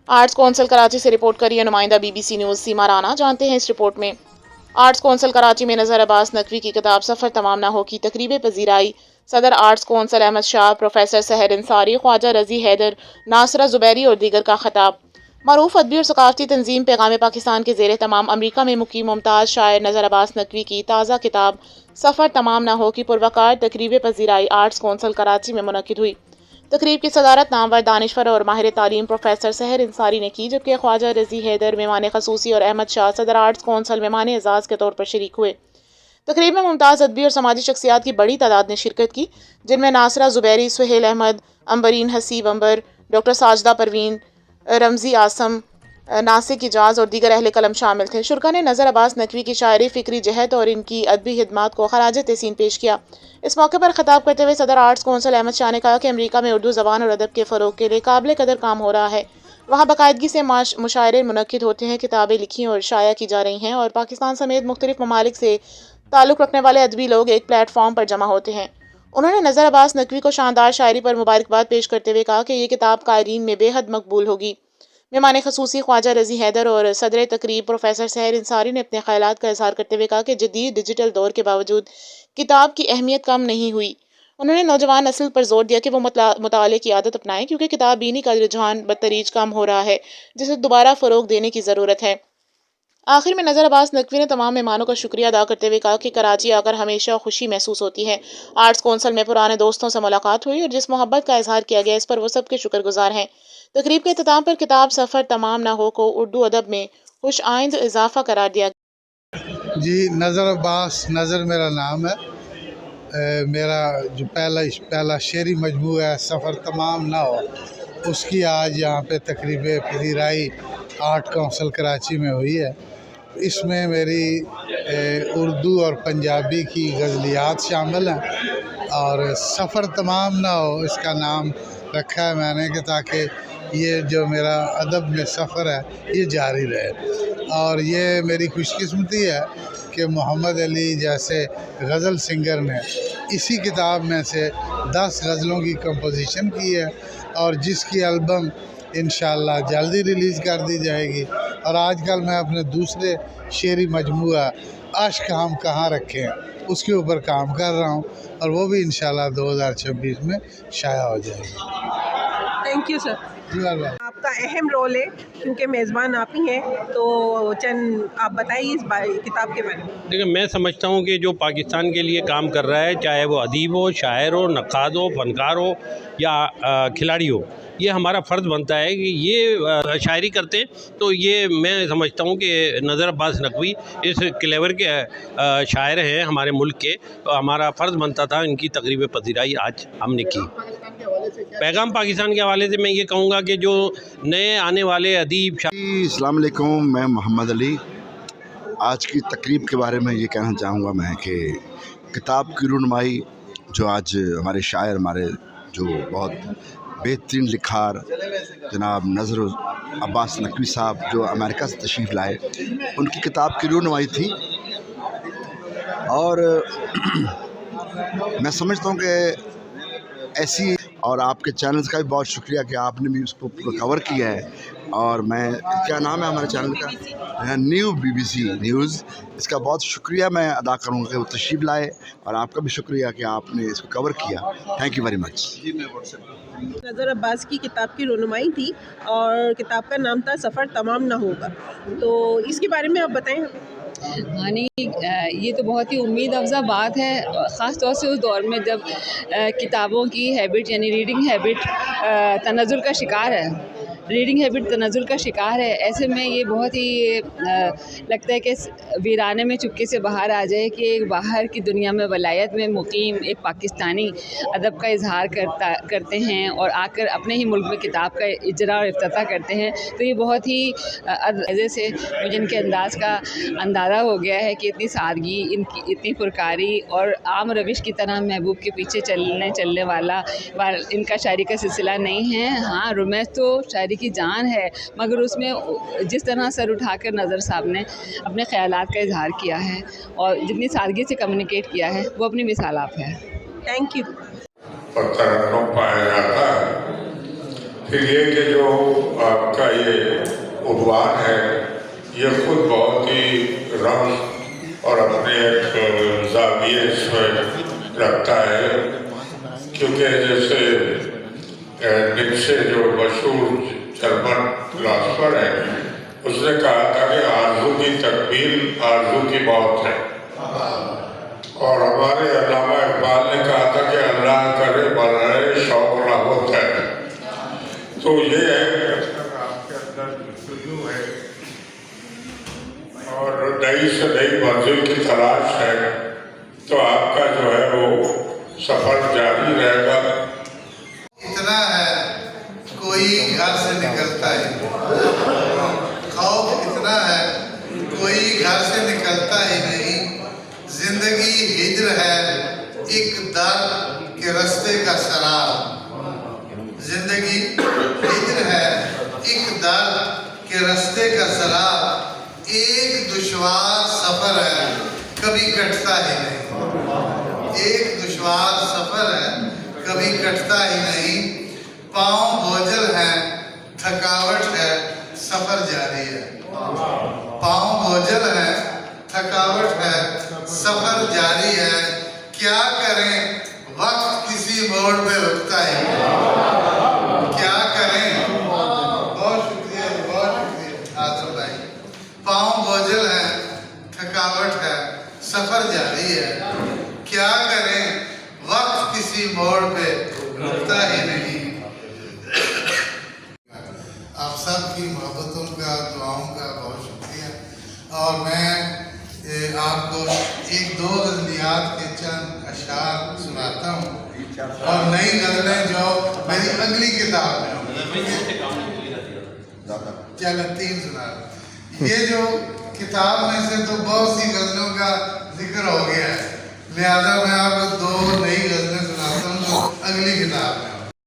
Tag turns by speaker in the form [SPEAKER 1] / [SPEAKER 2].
[SPEAKER 1] Arts council Karachi से report करी है नुमाइंदा BBC न्यूज़ सीमा राना। जानते हैं इस रिपोर्ट में। आर्ट्स कौंसिल कराची में नज़र अब्बास नकवी की किताब सफ़र तमाम ना हो की तकरीब पजीराई। सदर arts council Ahmad Shah, professor Sahar Ansari, Khwaja रजी हैदर, नासरा जुबैरी और दीगर का खिताब। मरूफ अदबी और सकाफती तंजीम पैगाम पाकिस्तान के ज़ेर तमाम अमरीका में मुकीम मुमताज़ शायर नज़र अब्बास नकवी की ताज़ा किताब सफ़र तमाम ना हो की पुरवकार तकरीब पजीराई आर्ट्स कौंसिल कराची में मुनक्किद हुई। तकरीब की सदारत नामवर दानिश्वर और माहिर तालीम प्रोफेसर सहर अंसारी ने की, जबकि ख्वाजा रजी हैदर मेहमान खसूसी और अहमद शाह सदर आर्ट्स कौंसिल मेहमान एजाज़ के तौर पर शरीक हुए। तकरीब में मुमताज़ अदबी और समाजी शख्सियात की बड़ी तादाद ने शिरकत की, जिनमें नासरा जुबैरी, सुहेल अहमद, अंबरीन हसीब अंबर, डॉक्टर साजदा परवीन, रमज़ी आसम, नासिक इजाज़ और दीगर अहले कलम शामिल थे। शुरका ने नज़र अब्बास नकवी की शायरी, फ़िक्री जहत और इनकी अदबी खिदमात को खराज तहसीन पेश किया। इस मौके पर खिताब करते हुए सदर आर्ट्स कौंसिल अहमद शाह ने कहा कि अमरीका में उर्दू ज़बान और अदब के फ़रोग़ के लिए काबिल कदर काम हो रहा है। वहाँ बाकायदगी से मुशायरे मुनक्किद होते हैं, किताबें लिखी और शाया की जा रही हैं और पाकिस्तान समेत मुख्तलिफ ममालिक से ताल्लुक़ रखने वाले अदबी लोग एक प्लेटफॉर्म पर जमा होते हैं। उन्होंने नज़र अब्बास नकवी को शानदार शायरी पर मुबारकबाद पेश करते हुए कहा कि ये किताब कायरीन में बेहद मकबूल होगी। मेहमान खसूसी ख्वाजा रजी हैदर और सदर तकरीब प्रोफेसर सहर अंसारी ने अपने ख्यालात का इजहार करते हुए कहा कि जदीद डिजिटल दौर के बावजूद किताब की अहमियत कम नहीं हुई। उन्होंने नौजवान नस्ल पर जोर दिया कि वो मुताले की आदत अपनाएं, क्योंकि किताब बीनी का रुझान बदतरीज कम हो रहा है, जिसे दोबारा फ़रोग़ देने की ज़रूरत है। आखिर में नज़र अब्बास नकवी ने तमाम मेहमानों का शुक्रिया अदा करते हुए कहा कि कराची आकर हमेशा खुशी महसूस होती है। आर्ट्स कौंसिल में पुराने दोस्तों से मुलाकात हुई और जिस मोहब्बत का इजहार किया गया, इस पर वो सबके शुक्रगुजार हैं। तकरीब के इख्तिताम पर किताब सफ़र तमाम ना हो को उर्दू अदब में खुश आइंद इजाफा करार दिया गया।
[SPEAKER 2] जी, नज़र अब्बास नज़र मेरा नाम है। मेरा जो पहला शेरी मजमू है सफ़र तमाम ना हो, उसकी आज यहाँ पे तकरीब पजीराई आर्ट कौंसिल कराची में हुई है। इसमें मेरी उर्दू और पंजाबी की गज़लियात शामिल हैं और सफ़र तमाम ना हो इसका नाम रखा है मैंने कि ताकि ये जो मेरा अदब में सफ़र है ये जारी रहे। और ये मेरी खुशकिस्मती है कि मोहम्मद अली जैसे गज़ल सिंगर ने इसी किताब में से 10 गज़लों की कंपोजिशन की है और जिसकी एल्बम इंशाअल्लाह जल्दी रिलीज़ कर दी जाएगी। और आजकल मैं अपने दूसरे शेरी मजमूआ अश्क हम कहाँ रखें उसके ऊपर काम कर रहा हूँ और वो भी इंशाअल्लाह 2026 में शाया हो जाएगी।
[SPEAKER 3] Thank you sir.
[SPEAKER 4] आपका अहम रोल है क्योंकि मेज़बान आप ही हैं, तो चंद आप बताइए इस किताब के बारे में।
[SPEAKER 5] देखिए, मैं समझता हूँ कि जो पाकिस्तान के लिए काम कर रहा है, चाहे वो अदीब हो, शायर हो, नक्काद हो, फ़नकार हो या खिलाड़ी हो, ये हमारा फ़र्ज़ बनता है कि ये शायरी करते हैं। तो ये मैं समझता हूँ कि नज़र अब्बास नकवी इस क्लेवर के शायर हैं हमारे मुल्क के, तो हमारा फ़र्ज़ बनता था इनकी तकरीब पजीराई आज हमने की। पैगाम पाकिस्तान के हवाले से मैं ये कहूँगा कि जो नए आने वाले अदीब
[SPEAKER 6] अस्सलाम वालेकुम, मैं मोहम्मद अली। आज की तकरीब के बारे में ये कहना चाहूँगा मैं कि किताब की रूनुमाई जो आज हमारे शायर, हमारे जो बहुत बेहतरीन लिखार जनाब नज़र अब्बास नकवी साहब जो अमेरिका से तशरीफ़ लाए, उनकी किताब की रूनुमाई थी। और मैं समझता हूँ कि ऐसी, और आपके चैनल्स का भी बहुत शुक्रिया कि आपने भी उसको कवर किया है। और मैं, क्या नाम है हमारे चैनल का, न्यू BBC न्यूज़, इसका बहुत शुक्रिया मैं अदा करूँगा कि वो तशरीफ़ लाए, और आपका भी शुक्रिया कि आपने इसको कवर किया। Thank you very much.
[SPEAKER 4] नज़र अब्बास की किताब की रूनुमाई थी और किताब का नाम था सफ़र तमाम ना होगा, तो इसके बारे में आप बताएं।
[SPEAKER 7] हाँ नहीं, ये तो बहुत ही उम्मीद अफ़ज़ा बात है, ख़ास तौर से उस दौर में जब किताबों की हैबिट यानी रीडिंग हैबिट तनज़्ज़ुल का शिकार है, रीडिंग हैबिट तनज़्ज़ुल का शिकार है। ऐसे में ये बहुत ही लगता है कि वीराने में चुपके से बाहर आ जाए कि बाहर की दुनिया में वलायत में मुकीम एक पाकिस्तानी अदब का इजहार करते हैं और आकर अपने ही मुल्क में किताब का इजरा और इफ्तिताह करते हैं। तो ये बहुत ही मज़े से मुझे इनके अंदाज़ का अंदाज़ा हो गया है कि इतनी सादगी, इनकी इतनी पुरकारी और आम रविश की तरह महबूब के पीछे चलने वाला इनका शायरी का सिलसिला नहीं है। हाँ, रुमैस तो शायरी की जान है, मगर उसमें जिस तरह सर उठाकर नज़र साहब ने अपने ख्यालात का इजहार किया है और जितनी सादगी से कम्युनिकेट किया है, वो अपनी मिसाल आप है।
[SPEAKER 4] Thank you.
[SPEAKER 8] पत्थर पाया जाता है
[SPEAKER 3] फिर ये कि जो आपका ये उद्वान है ये खुद बहुत ही रम्ज और अपने एक ज़ाविये इसमें रखता है, क्योंकि जैसे निक्से जो मशहूर जर्मन फिलासफर है उसने कहा था कि आरज़ू की तकमील आरज़ू की मौत है, और हमारे अल्लामा इकबाल ने कहा था कि अल्लाह करे बनाए शौक ना होता है। तो ये है आपके अंदर जुनून है और नई से नई मंजिल की तलाश है, तो आपका जो है वो सफ़र जारी रहेगा।
[SPEAKER 2] इतना है कोई घर से निकलता है, खौफ इतना है कोई घर से निकलता ही नहीं। जिंदगी हिज्र है एक दर के रास्ते का सरार, जिंदगी हिज्र है एक दर के रास्ते का सरार, एक दुश्वार सफर है कभी कटता ही नहीं, एक दुश्वार सफर है कभी कटता ही नहीं। पाँव बोझल है थकावट है सफर जारी है, पाँव बोझल है थकावट है सफर जारी है। क्या करें वक्त किसी मोड़ पे रुकता है, क्या करें। बहुत शुक्रिया आजम भाई। पाँव बोझल है थकावट है सफर जारी है, क्या करें वक्त किसी मोड़ पे रुकता ही नहीं। आप सब की मोहब्बतों का दुआओं का बहुत शुक्रिया, और मैं आपको एक दो गज़लियात के चंद अशार सुनाता हूँ, और नई गज़लें जो मेरी अगली किताब में होंगी। चलो 3 सुना। ये जो किताब में से तो बहुत सी गज़लों का जिक्र हो गया है, लिहाजा मैं आपको 2 नई गज़लें सुनाता हूँ जो अगली किताब में।